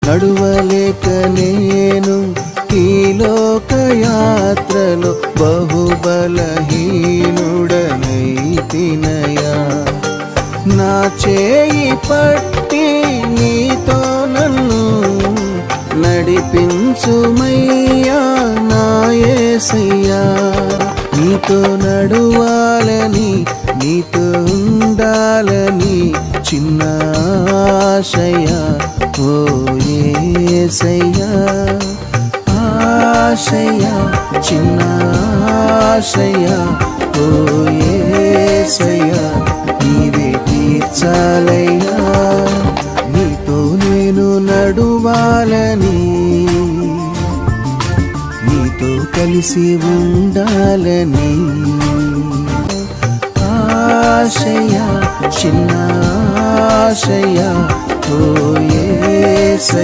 నడువలేక నేను ఈ లోకయాత్రలో బహుబలహీనుడనైతినయా. నా చేయి పట్టి నీతో నన్ను నడిపించుమయ్యా నా యేసయ్యా. నీతో నడువాలని నీతో ఉండాలని చిన్న ఆశయా ఓ యేసయ్యా. ఆశయా చిన్న ఆశయా ఓ యేసయ్యా. నీవే తీర్చాలయ్యా. నీతో నేను నడువాలని నీతో కలిసి ఉండాలని ఆశయా చిన్న ఆశయా ఓ యేసయ్యా.